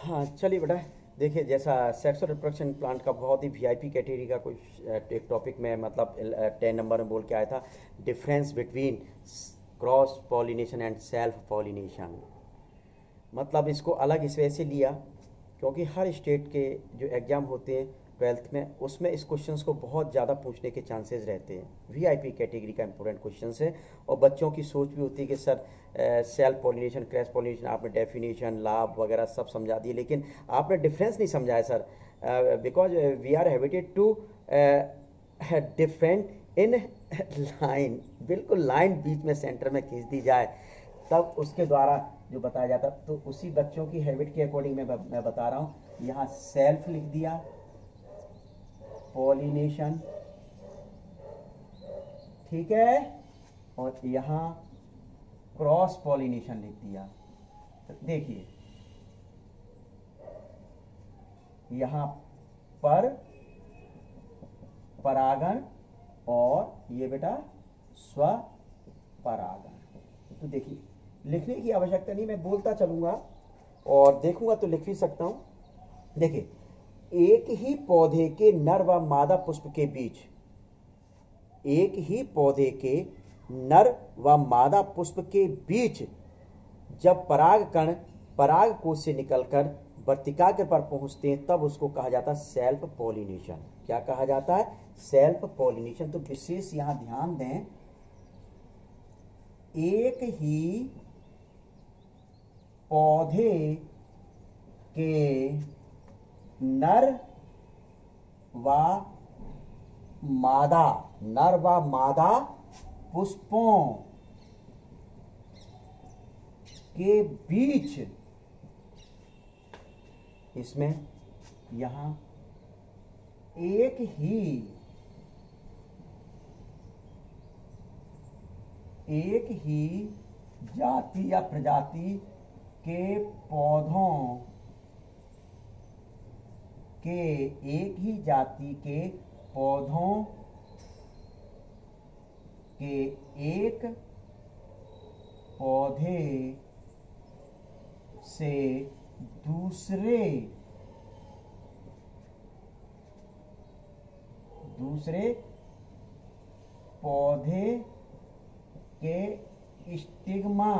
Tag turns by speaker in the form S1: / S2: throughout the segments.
S1: हाँ चलिए बेटा, देखिए जैसा सेक्सुअल रिप्रोडक्शन प्लांट का बहुत ही वीआईपी कैटेगरी का कोई एक टॉपिक में मतलब 10 नंबर में बोल के आया था, difference between cross pollination and self pollination. मतलब इसको अलग इस वजह से लिया क्योंकि हर स्टेट के जो एग्ज़ाम होते हैं 12th में, उसमें इस क्वेश्चंस को बहुत ज़्यादा पूछने के चांसेस रहते हैं। वीआईपी कैटेगरी का इंपॉर्टेंट क्वेश्चंस है और बच्चों की सोच भी होती है कि sir self pollination cross pollination आपने डेफिनेशन लाभ वगैरह सब समझा दिए, लेकिन आपने डिफरेंस नहीं समझाया sir, because we are habited to different in line, बिल्कुल लाइन बीच में सेंटर में खींच दी जाए तब उसके द्वारा जो बताया जाता, तो उसी बच्चों की हैबिट के अकॉर्डिंग मैं बता रहा हूँ। यहाँ सेल्फ लिख दिया, पॉलिनेशन, ठीक है, और यहाँ क्रॉस पॉलिनेशन लिख दिया। तो देखिए यहाँ पर परागण और ये बेटा स्व परागण। तो देखिए लिखने की आवश्यकता नहीं, मैं बोलता चलूंगा और देखूंगा तो लिख भी सकता हूं। देखिए, एक ही पौधे के नर व मादा पुष्प के बीच, एक ही पौधे के नर व मादा पुष्प के बीच जब परागकण पराग कोश से निकलकर वर्तिकाग्र पर पहुंचते हैं तब उसको कहा जाता है सेल्फ पॉलिनेशन। क्या कहा जाता है? Self pollination. तो विशेष यहां ध्यान दें, एक ही पौधे के नर व मादा पुष्पों के बीच, इसमें यहां एक ही जाति या प्रजाति के पौधों के, एक ही जाति के पौधों के एक पौधे से दूसरे पौधे के स्टिग्मा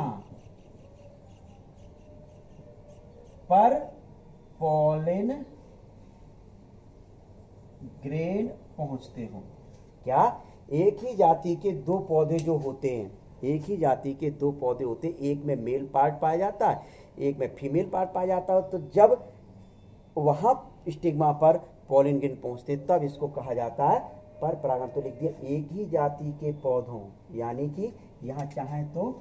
S1: पर पॉलिन ग्रेन पहुंचते हो। क्या? एक ही जाति के दो पौधे जो होते हैं, एक ही जाति के दो पौधे होते हैं, एक में मेल पार्ट पाया जाता है, एक में फीमेल पार्ट पाया जाता है। तो जब वहां स्टिग्मा पर पॉलिन ग्रेन पहुंचते तब इसको कहा जाता है पर परागण। तो लिख दिया एक ही जाति के पौधों, यानी कि यहां चाहे तो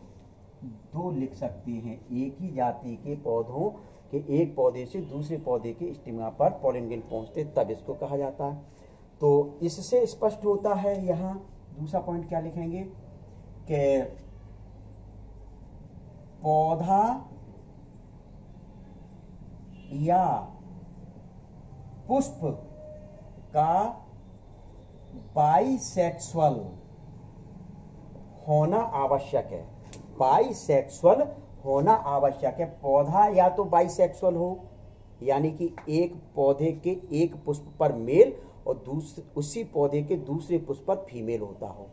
S1: दो लिख सकते हैं, एक ही जाति के पौधों के एक पौधे से दूसरे पौधे के स्टिग्मा पर पॉलिन ग्रेन पहुंचते तब इसको कहा जाता है। तो इससे स्पष्ट होता है। यहां दूसरा पॉइंट क्या लिखेंगे कि पौधा या पुष्प का बाइसेक्सुअल होना आवश्यक है। बाइसेक्सुअल होना आवश्यक है। पौधा या तो बाइसेक्सुअल हो, यानी कि एक पौधे के एक पुष्प पर मेल और उसी पौधे के दूसरे पुष्प पर फीमेल होता हो,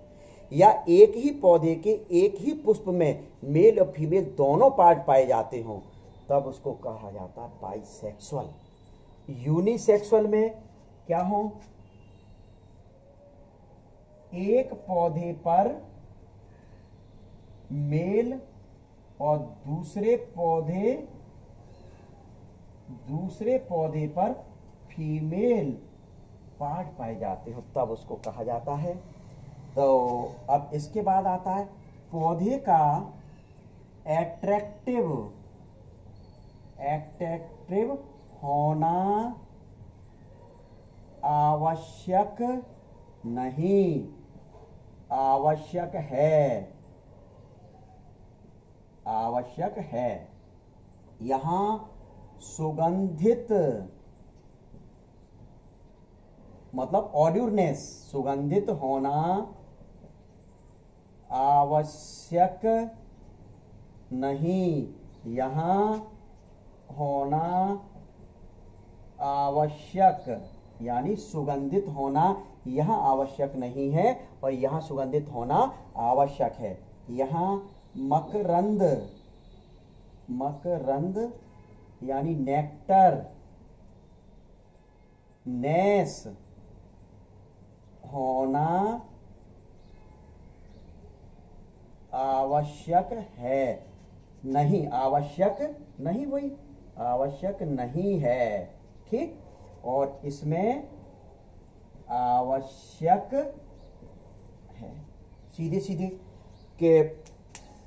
S1: या एक ही पौधे के एक ही पुष्प में मेल और फीमेल दोनों पार्ट पाए जाते हों, तब उसको कहा जाता है बाइसेक्सुअल। यूनिसेक्सुअल में क्या हो? एक पौधे पर मेल और दूसरे पौधे पर फीमेल पार्ट पाए जाते हो, तब उसको कहा जाता है। तो अब इसके बाद आता है पौधे का एट्रैक्टिव होना आवश्यक नहीं, आवश्यक है। यहां सुगंधित मतलब ऑड्यूरनेस, सुगंधित होना आवश्यक नहीं, यहां होना आवश्यक यानी सुगंधित होना यहाँ आवश्यक नहीं है और यहाँ सुगंधित होना आवश्यक है। यहाँ मकरंद, मकरंद यानी नेक्टर, नेस होना आवश्यक है, नहीं आवश्यक नहीं, वही आवश्यक नहीं है, ठीक। और इसमें आवश्यक है, सीधे सीधे के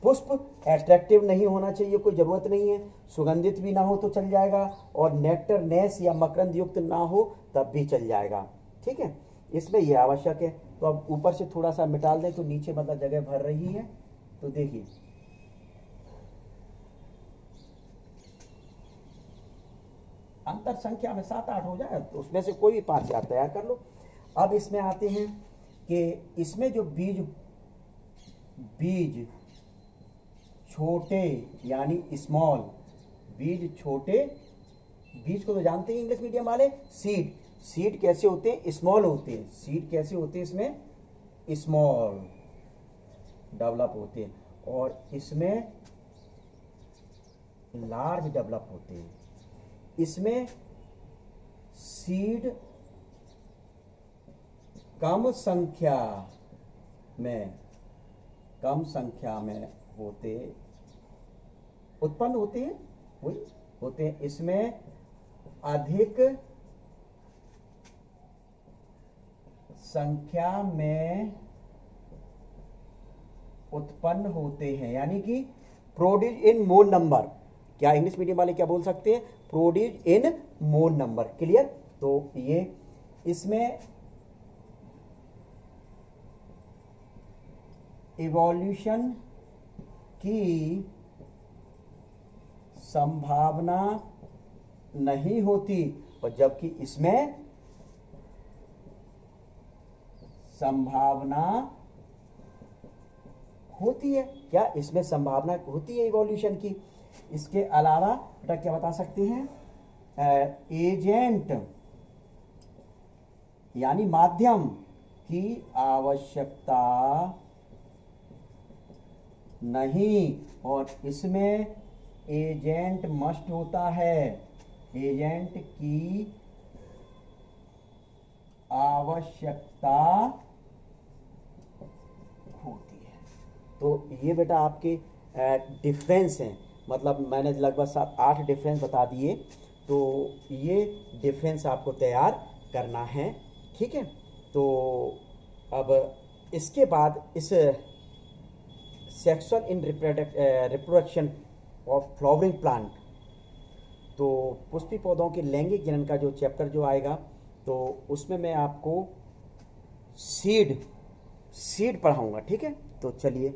S1: पुष्प एट्रैक्टिव नहीं होना चाहिए, कोई जरूरत नहीं है, सुगंधित भी ना हो तो चल जाएगा, और नेक्टर, नेस या मकरंद युक्त ना हो तब भी चल जाएगा, ठीक है। इसमें यह आवश्यक है। तो अब ऊपर से थोड़ा सा मिटा दें तो नीचे मतलब जगह भर रही है। तो देखिए अंतर संख्या में 7-8 हो जाए तो उसमें से कोई भी 5 याद तैयार कर लो। अब इसमें आते हैं कि इसमें जो बीज छोटे यानी स्मॉल, बीज छोटे, बीज को तो जानते हैं इंग्लिश मीडियम वाले, सीड, सीड कैसे होते हैं, स्मॉल होते हैं, सीड कैसे होते हैं, इसमें स्मॉल डेवलप होते हैं और इसमें लार्ज डेवलप होते हैं। इसमें सीड कम संख्या में उत्पन्न होते हैं, वही होते हैं। इसमें अधिक संख्या में उत्पन्न होते हैं, यानी कि प्रोड्यूस इन मोर नंबर। क्या इंग्लिश मीडियम वाले क्या बोल सकते हैं, produce in more number, clear. तो ये इसमें इवोल्यूशन की संभावना नहीं होती, और जबकि इसमें संभावना होती है। क्या इसमें संभावना होती है इवोल्यूशन की। इसके अलावा बेटा क्या बता सकते हैं, एजेंट यानी माध्यम की आवश्यकता नहीं, और इसमें एजेंट मस्ट होता है, एजेंट की आवश्यकता होती है। तो ये बेटा आपके डिफरेंस हैं, मतलब मैंने लगभग 7-8 डिफरेंस बता दिए। तो ये डिफरेंस आपको तैयार करना है, ठीक है। तो अब इसके बाद इस sexual in reproduction of flowering plant, तो पुष्पी पौधों के लैंगिक जनन का जो चैप्टर जो आएगा, तो उसमें मैं आपको सीड पढ़ाऊंगा, ठीक है। तो चलिए